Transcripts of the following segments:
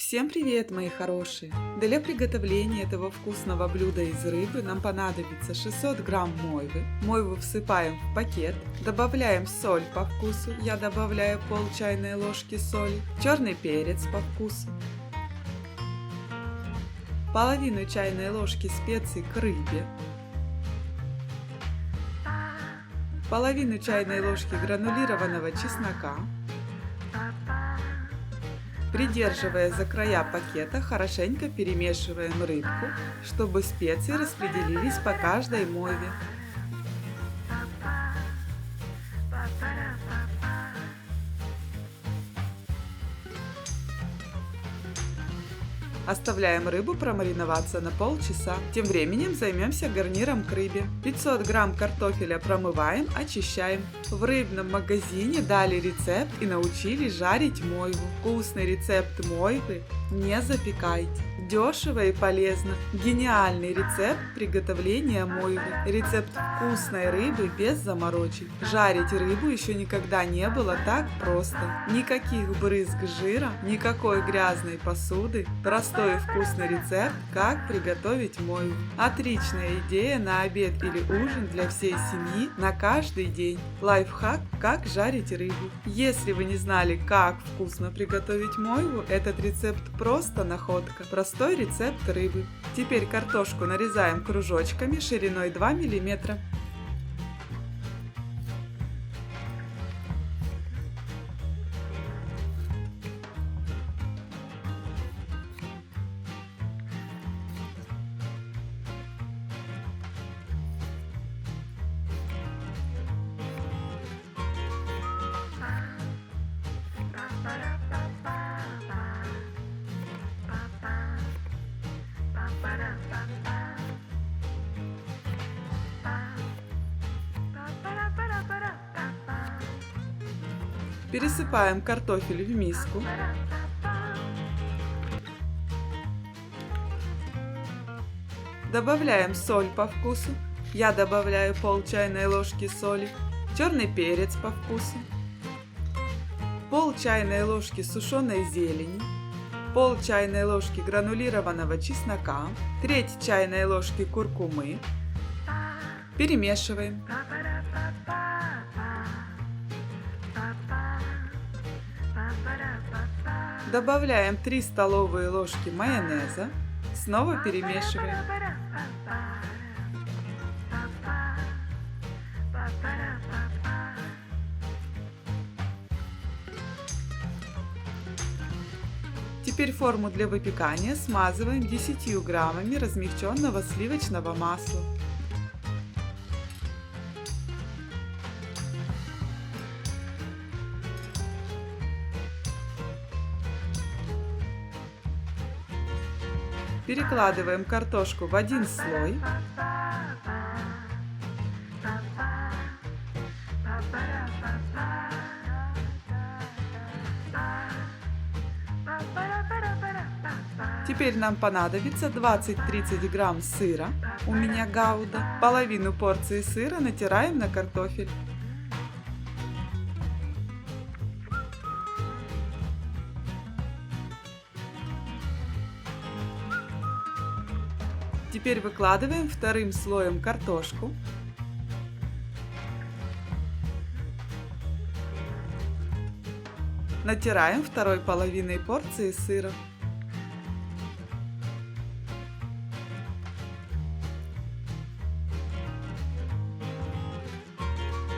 Всем привет, мои хорошие! Для приготовления этого вкусного блюда из рыбы нам понадобится 600 грамм мойвы. Мойву всыпаем в пакет, добавляем соль по вкусу, я добавляю пол чайной ложки соли, черный перец по вкусу, половину чайной ложки специй к рыбе, половину чайной ложки гранулированного чеснока. Придерживая за края пакета, хорошенько перемешиваем рыбку, чтобы специи распределились по каждой мойве. Оставляем рыбу промариноваться на полчаса. Тем временем займемся гарниром к рыбе. 500 грамм картофеля промываем, очищаем. В рыбном магазине дали рецепт и научили жарить мойву. Вкусный рецепт мойвы не запекайте. Дешево и полезно. Гениальный рецепт приготовления мойвы. Рецепт вкусной рыбы без заморочек. Жарить рыбу еще никогда не было так просто. Никаких брызг жира, никакой грязной посуды. Простой и вкусный рецепт, как приготовить мойву. Отличная идея на обед или ужин для всей семьи на каждый день. Лайфхак, как жарить рыбу. Если вы не знали, как вкусно приготовить мойву, этот рецепт просто находка. Простой рецепт рыбы. Теперь картошку нарезаем кружочками шириной 2 мм. Пересыпаем картофель в миску. Добавляем соль по вкусу. Я добавляю пол чайной ложки соли. Черный перец по вкусу. Пол чайной ложки сушеной зелени. Пол чайной ложки гранулированного чеснока. Треть чайной ложки куркумы. Перемешиваем. Добавляем 3 столовые ложки майонеза. Снова перемешиваем. Теперь форму для выпекания смазываем 10 граммами размягченного сливочного масла. Перекладываем картошку в один слой. Теперь нам понадобится 20-30 грамм сыра, у меня гауда. Половину порции сыра натираем на картофель. Теперь выкладываем вторым слоем картошку. Натираем второй половиной порции сыра.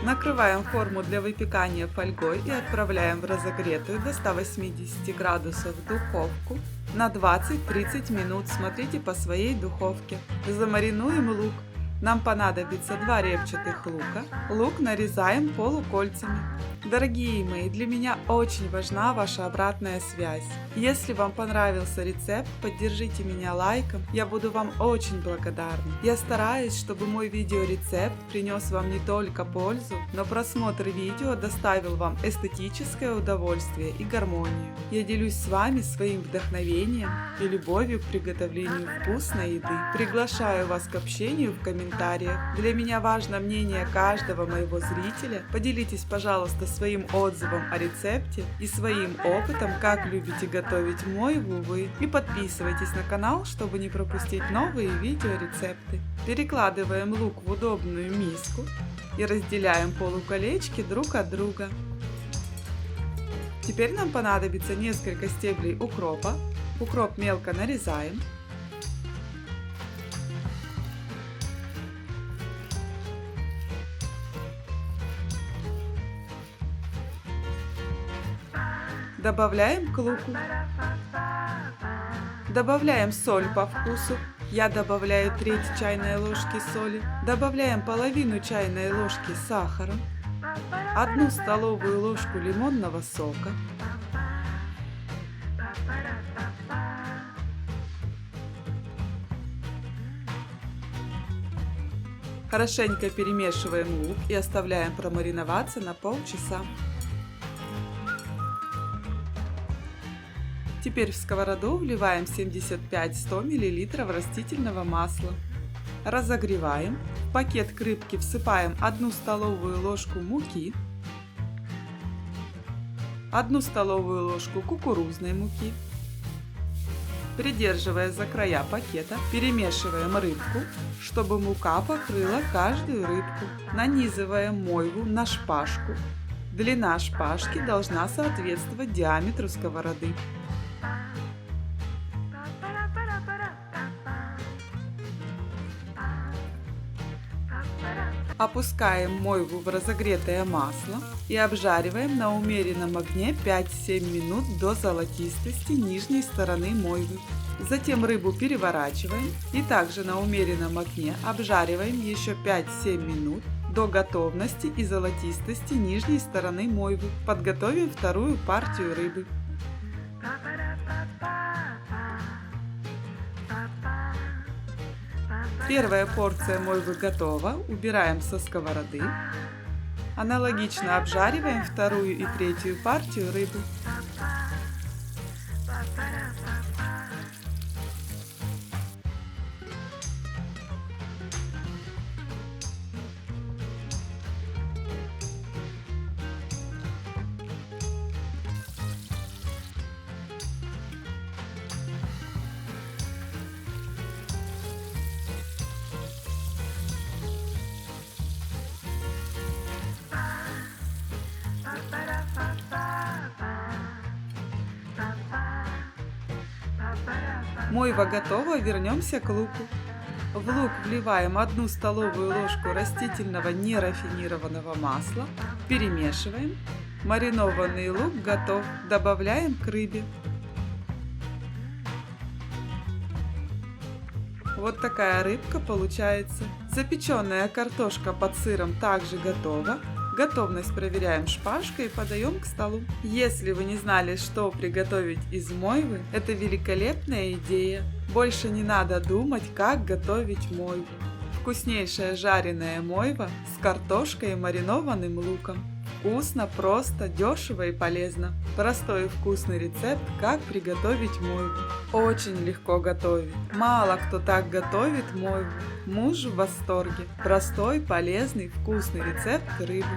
Накрываем форму для выпекания фольгой и отправляем в разогретую до 180 градусов духовку на 20-30 минут. Смотрите по своей духовке. Замаринуем лук. Нам понадобится 2 репчатых лука. Лук нарезаем полукольцами. Дорогие мои, для меня очень важна ваша обратная связь. Если вам понравился рецепт, поддержите меня лайком, я буду вам очень благодарна. Я стараюсь, чтобы мой видеорецепт принес вам не только пользу, но просмотр видео доставил вам эстетическое удовольствие и гармонию. Я делюсь с вами своим вдохновением и любовью к приготовлению вкусной еды. Приглашаю вас к общению в комментариях комментариях. Для меня важно мнение каждого моего зрителя. Поделитесь, пожалуйста, своим отзывом о рецепте и своим опытом, как любите готовить мойву вы. И подписывайтесь на канал, чтобы не пропустить новые видеорецепты. Перекладываем лук в удобную миску и разделяем полуколечки друг от друга. Теперь нам понадобится несколько стеблей укропа. Укроп мелко нарезаем. Добавляем к луку. Добавляем соль по вкусу. Я добавляю треть чайной ложки соли. Добавляем половину чайной ложки сахара. 1 столовую ложку лимонного сока. Хорошенько перемешиваем лук и оставляем промариноваться на полчаса. Теперь в сковороду вливаем 75-100 мл растительного масла. Разогреваем. В пакет к рыбке всыпаем 1 столовую ложку муки, 1 столовую ложку кукурузной муки. Придерживая за края пакета, перемешиваем рыбку, чтобы мука покрыла каждую рыбку. Нанизываем мойву на шпажку. Длина шпажки должна соответствовать диаметру сковороды. Опускаем мойву в разогретое масло и обжариваем на умеренном огне 5-7 минут до золотистости нижней стороны мойвы. Затем рыбу переворачиваем и также на умеренном огне обжариваем еще 5-7 минут до готовности и золотистости нижней стороны мойвы. Подготовим вторую партию рыбы. Первая порция мойвы готова, убираем со сковороды. Аналогично обжариваем вторую и третью партию рыбы. Мойва готова, вернемся к луку. В лук вливаем 1 столовую ложку растительного нерафинированного масла, перемешиваем. Маринованный лук готов, добавляем к рыбе. Вот такая рыбка получается. Запеченная картошка под сыром также готова. Готовность проверяем шпажкой и подаем к столу. Если вы не знали, что приготовить из мойвы, это великолепная идея. Больше не надо думать, как готовить мойву. Вкуснейшая жареная мойва с картошкой и маринованным луком. Вкусно, просто, дешево и полезно. Простой и вкусный рецепт, как приготовить мойву. Очень легко готовить. Мало кто так готовит мойву. Муж в восторге. Простой, полезный, вкусный рецепт рыбы.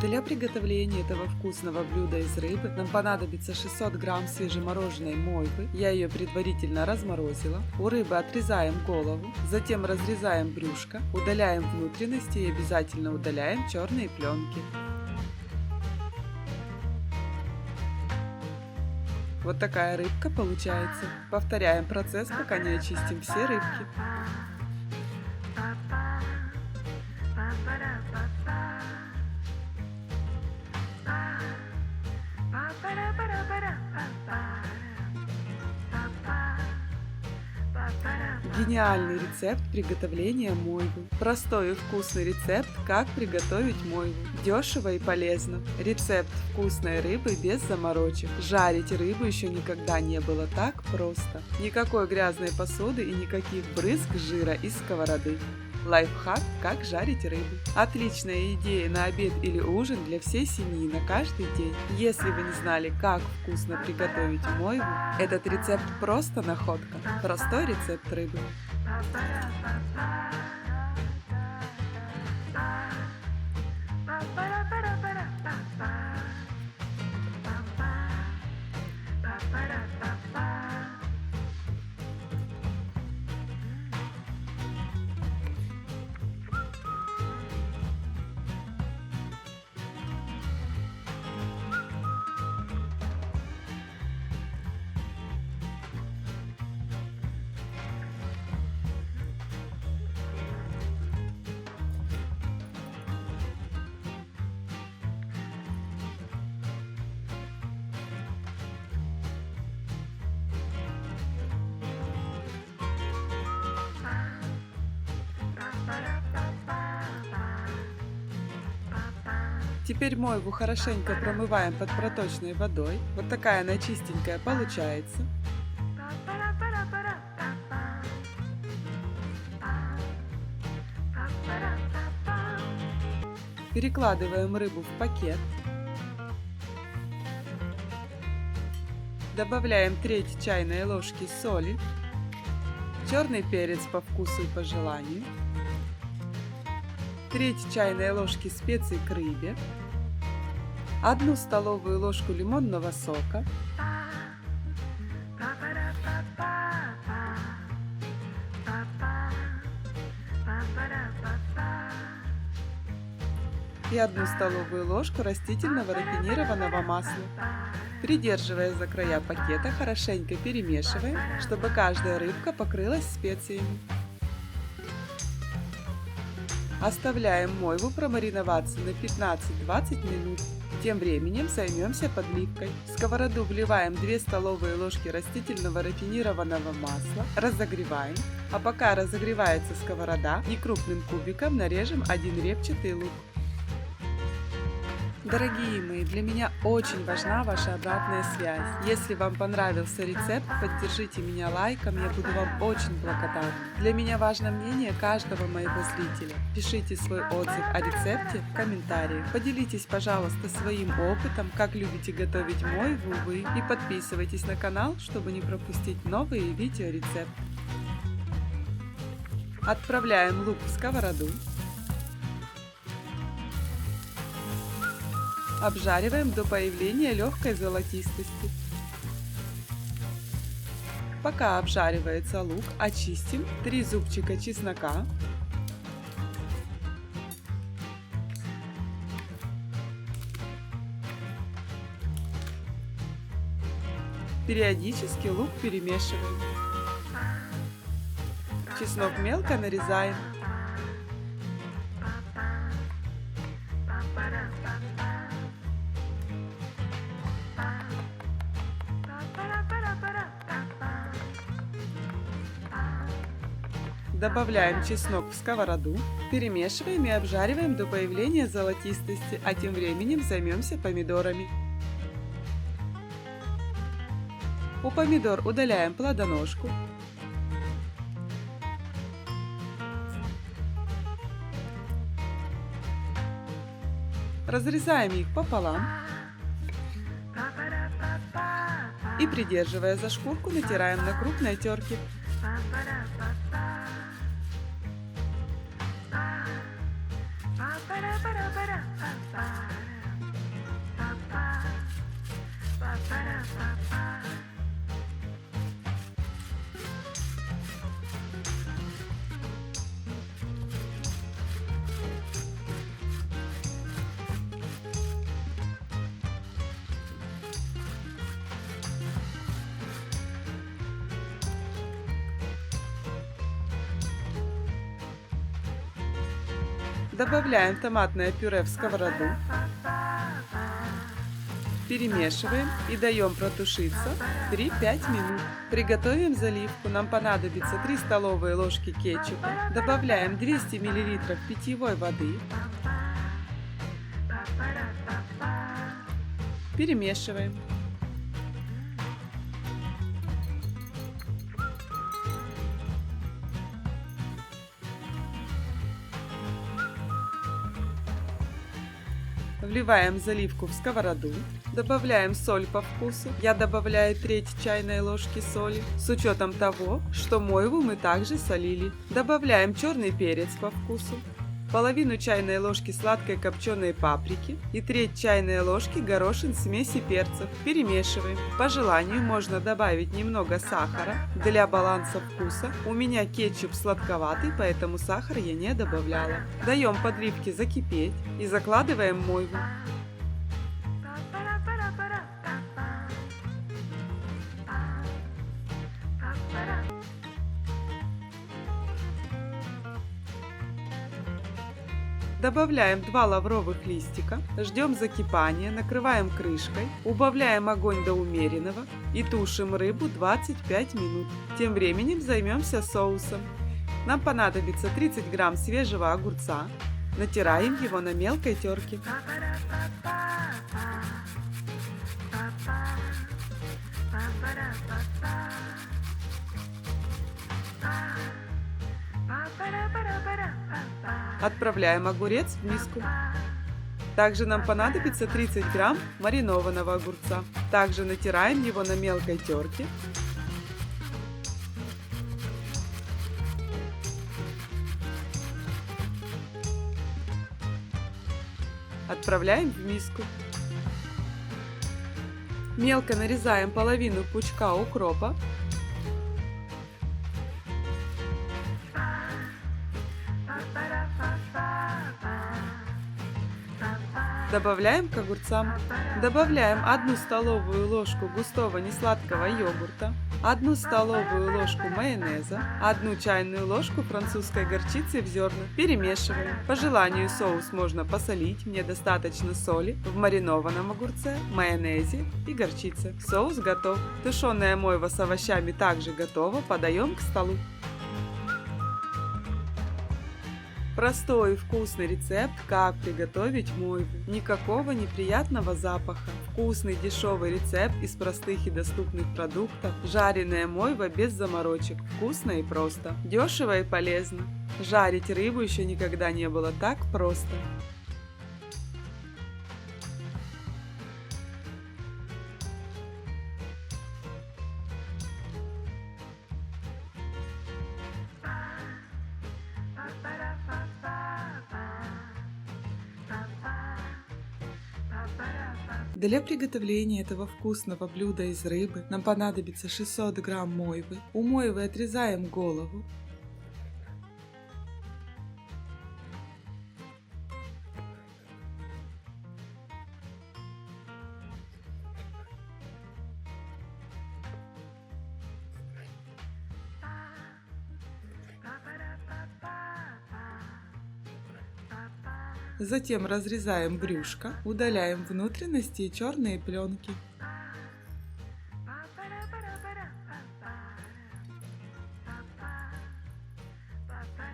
Для приготовления этого вкусного блюда из рыбы нам понадобится 600 грамм свежемороженой мойвы. Я ее предварительно разморозила. У рыбы отрезаем голову, затем разрезаем брюшко, удаляем внутренности и обязательно удаляем черные пленки. Вот такая рыбка получается. Повторяем процесс, пока не очистим все рыбки. Гениальный рецепт приготовления мойвы. Простой и вкусный рецепт, как приготовить мойву. Дешево и полезно. Рецепт вкусной рыбы без заморочек. Жарить рыбу еще никогда не было так просто. Никакой грязной посуды и никаких брызг жира из сковороды. Лайфхак, как жарить рыбу. Отличная идея на обед или ужин для всей семьи на каждый день. Если вы не знали, как вкусно приготовить мойву, этот рецепт просто находка. Простой рецепт рыбы. Теперь мойву хорошенько промываем под проточной водой. Вот такая она чистенькая получается. Перекладываем рыбу в пакет. Добавляем треть чайной ложки соли, черный перец по вкусу и по желанию, треть чайной ложки специй к рыбе, 1 столовую ложку лимонного сока, и 1 столовую ложку растительного рафинированного масла. Придерживая за края пакета, хорошенько перемешиваем, чтобы каждая рыбка покрылась специями. Оставляем мойву промариноваться на 15-20 минут. Тем временем займемся подливкой. В сковороду вливаем 2 столовые ложки растительного рафинированного масла, разогреваем, а пока разогревается сковорода, некрупным кубиком нарежем 1 репчатый лук. Дорогие мои, для меня очень важна ваша обратная связь. Если вам понравился рецепт, поддержите меня лайком, я буду вам очень благодарна. Для меня важно мнение каждого моего зрителя. Пишите свой отзыв о рецепте в комментариях. Поделитесь, пожалуйста, своим опытом, как любите готовить мойву вы, и подписывайтесь на канал, чтобы не пропустить новые видеорецепты. Отправляем лук в сковороду. Обжариваем до появления легкой золотистости. Пока обжаривается лук, очистим 3 зубчика чеснока, периодически лук перемешиваем. Чеснок мелко нарезаем. Добавляем чеснок в сковороду, перемешиваем и обжариваем до появления золотистости, а тем временем займемся помидорами. У помидор удаляем плодоножку. Разрезаем их пополам и, придерживая за шкурку, натираем на крупной терке. Добавляем томатное пюре в сковороду, перемешиваем и даем протушиться 3-5 минут. Приготовим заливку. Нам понадобится 3 столовые ложки кетчупа. Добавляем 200 мл питьевой воды. Перемешиваем. Вливаем заливку в сковороду. Добавляем соль по вкусу. Я добавляю треть чайной ложки соли, с учетом того, что мойву мы также солили. Добавляем черный перец по вкусу, половину чайной ложки сладкой копченой паприки и треть чайной ложки горошин смеси перцев. Перемешиваем. По желанию можно добавить немного сахара для баланса вкуса. У меня кетчуп сладковатый, поэтому сахар я не добавляла. Даем подливке закипеть и закладываем мойву. Добавляем 2 лавровых листика, ждем закипания, накрываем крышкой, убавляем огонь до умеренного и тушим рыбу 25 минут. Тем временем займемся соусом. Нам понадобится 30 грамм свежего огурца. Натираем его на мелкой терке. Отправляем огурец в миску. Также нам понадобится 30 грамм маринованного огурца. Также натираем его на мелкой терке. Отправляем в миску. Мелко нарезаем половину пучка укропа. Добавляем к огурцам. Добавляем 1 столовую ложку густого несладкого йогурта, 1 столовую ложку майонеза, 1 чайную ложку французской горчицы в зернах. Перемешиваем. По желанию соус можно посолить, мне достаточно соли в маринованном огурце, майонезе и горчице. Соус готов. Тушеная мойва с овощами также готова, подаем к столу. Простой и вкусный рецепт, как приготовить мойву. Никакого неприятного запаха. Вкусный дешевый рецепт из простых и доступных продуктов. Жареная мойва без заморочек. Вкусно и просто. Дешево и полезно. Жарить рыбу еще никогда не было так просто. Для приготовления этого вкусного блюда из рыбы нам понадобится 600 грамм мойвы. У мойвы отрезаем голову. Затем разрезаем брюшко, удаляем внутренности и черные пленки.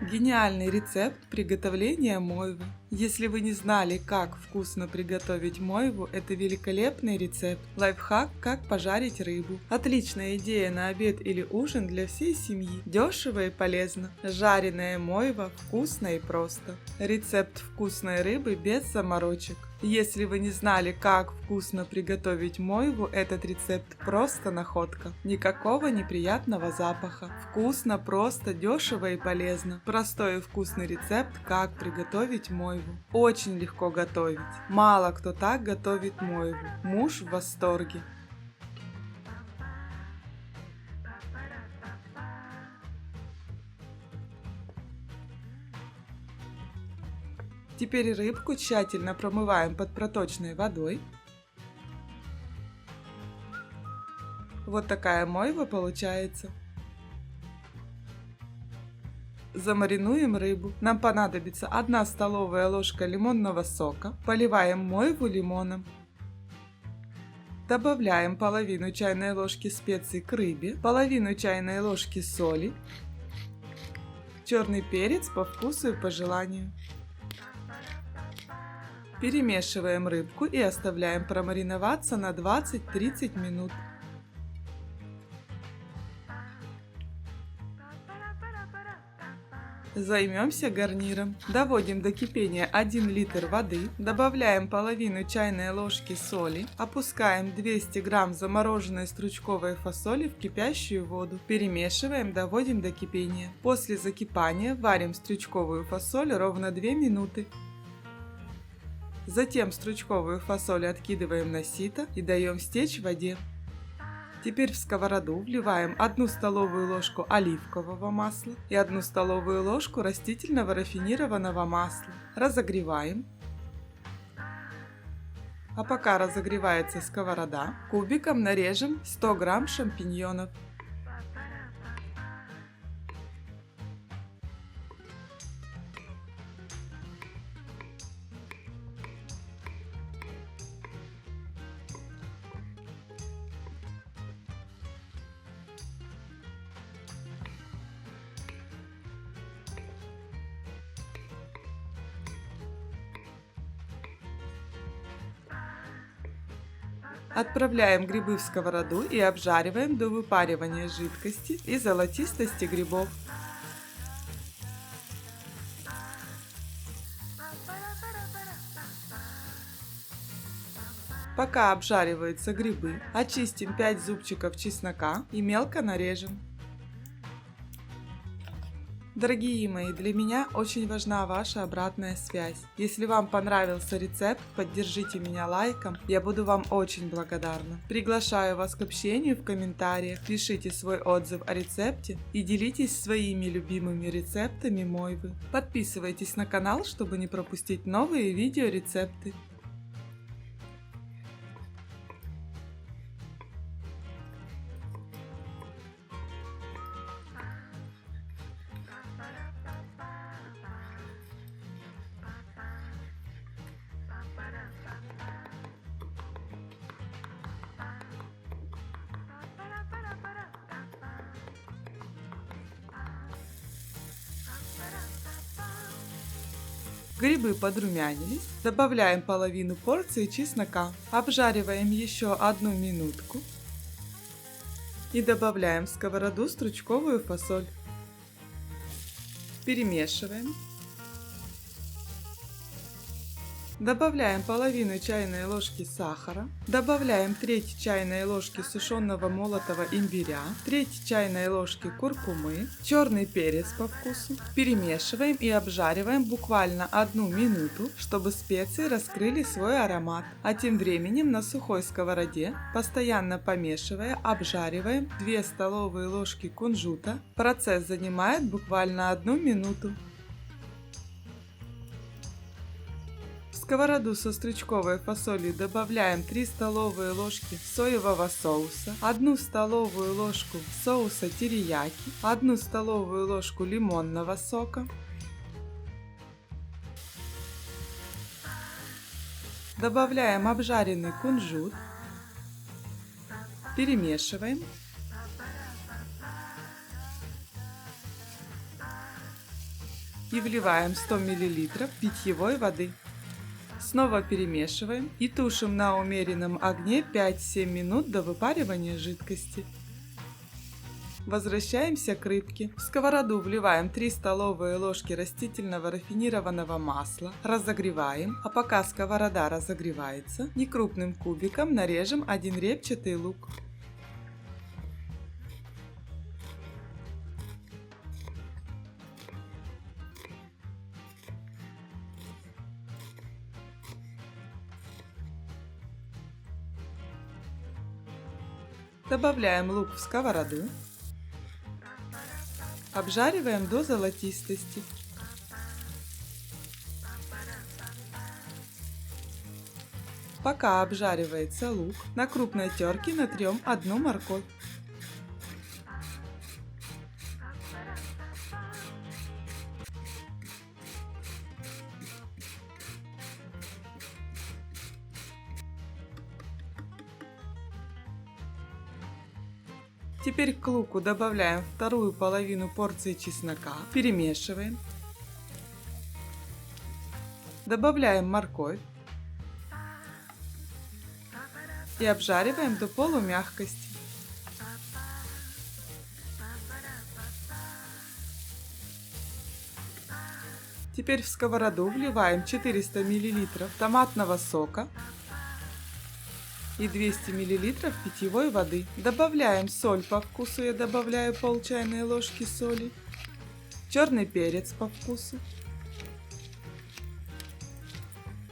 Гениальный рецепт приготовления мойвы. Если вы не знали, как вкусно приготовить мойву, это великолепный рецепт. Лайфхак, как пожарить рыбу. Отличная идея на обед или ужин для всей семьи. Дешево и полезно. Жареная мойва вкусно и просто. Рецепт вкусной рыбы без заморочек. Если вы не знали, как вкусно приготовить мойву, этот рецепт просто находка. Никакого неприятного запаха. Вкусно, просто, дешево и полезно. Простой и вкусный рецепт, как приготовить мойву. Очень легко готовить. Мало кто так готовит мойву. Муж в восторге. Теперь рыбку тщательно промываем под проточной водой. Вот такая мойва получается. Замаринуем рыбу. Нам понадобится 1 столовая ложка лимонного сока. Поливаем мойву лимоном. Добавляем половину чайной ложки специй к рыбе, половину чайной ложки соли, черный перец по вкусу и по желанию. Перемешиваем рыбку и оставляем промариноваться на 20-30 минут. Займемся гарниром. Доводим до кипения 1 литр воды, добавляем половину чайной ложки соли, опускаем 200 грамм замороженной стручковой фасоли в кипящую воду, перемешиваем, доводим до кипения. После закипания варим стручковую фасоль ровно 2 минуты. Затем стручковую фасоль откидываем на сито и даем стечь в воде. Теперь в сковороду вливаем 1 столовую ложку оливкового масла и 1 столовую ложку растительного рафинированного масла. Разогреваем. А пока разогревается сковорода, кубиком нарежем 100 грамм шампиньонов. Отправляем грибы в сковороду и обжариваем до выпаривания жидкости и золотистости грибов. Пока обжариваются грибы, очистим 5 зубчиков чеснока и мелко нарежем. Дорогие мои, для меня очень важна ваша обратная связь. Если вам понравился рецепт, поддержите меня лайком, я буду вам очень благодарна. Приглашаю вас к общению в комментариях, пишите свой отзыв о рецепте и делитесь своими любимыми рецептами мойвы. Подписывайтесь на канал, чтобы не пропустить новые видеорецепты. Грибы подрумянились, добавляем половину порции чеснока, обжариваем еще 1 минутку и добавляем в сковороду стручковую фасоль. Перемешиваем. Добавляем половину чайной ложки сахара, добавляем треть чайной ложки сушеного молотого имбиря, треть чайной ложки куркумы, черный перец по вкусу. Перемешиваем и обжариваем буквально 1 минуту, чтобы специи раскрыли свой аромат. А тем временем на сухой сковороде, постоянно помешивая, обжариваем 2 столовые ложки кунжута. Процесс занимает буквально 1 минуту. В сковороду со стручковой фасолью добавляем 3 столовые ложки соевого соуса, 1 столовую ложку соуса терияки, 1 столовую ложку лимонного сока. Добавляем обжаренный кунжут. Перемешиваем. И вливаем 100 мл питьевой воды. Снова перемешиваем и тушим на умеренном огне 5-7 минут до выпаривания жидкости. Возвращаемся к рыбке. В сковороду вливаем 3 столовые ложки растительного рафинированного масла, разогреваем, а пока сковорода разогревается, некрупным кубиком нарежем 1 репчатый лук. Добавляем лук в сковороду. Обжариваем до золотистости. Пока обжаривается лук, на крупной терке натрем 1 морковь. Теперь к луку добавляем вторую половину порции чеснока, перемешиваем. Добавляем морковь и обжариваем до полумягкости. Теперь в сковороду вливаем 400 мл томатного сока и 200 мл питьевой воды. Добавляем соль по вкусу, я добавляю пол чайной ложки соли, черный перец по вкусу,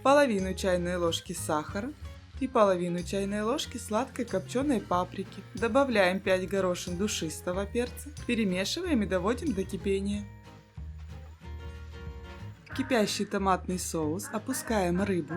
половину чайной ложки сахара и половину чайной ложки сладкой копченой паприки. Добавляем 5 горошин душистого перца, перемешиваем и доводим до кипения. В кипящий томатный соус опускаем рыбу.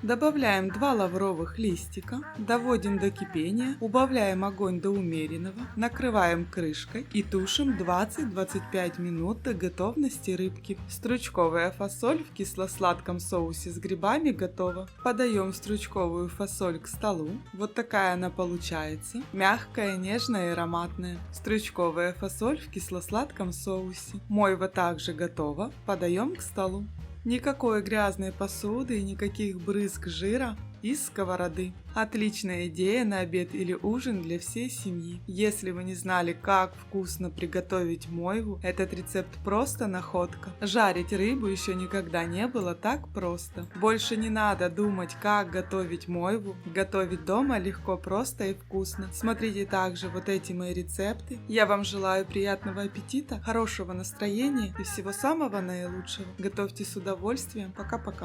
Добавляем 2 лавровых листика, доводим до кипения, убавляем огонь до умеренного, накрываем крышкой и тушим 20-25 минут до готовности рыбки. Стручковая фасоль в кисло-сладком соусе с грибами готова. Подаем стручковую фасоль к столу. Вот такая она получается. Мягкая, нежная и ароматная. Стручковая фасоль в кисло-сладком соусе. Мойва также готова. Подаем к столу. Никакой грязной посуды и никаких брызг жира из сковороды. Отличная идея на обед или ужин для всей семьи. Если вы не знали, как вкусно приготовить мойву, этот рецепт просто находка. Жарить рыбу еще никогда не было так просто. Больше не надо думать, как готовить мойву. Готовить дома легко, просто и вкусно. Смотрите также вот эти мои рецепты. Я вам желаю приятного аппетита, хорошего настроения и всего самого наилучшего. Готовьте с удовольствием. Пока-пока.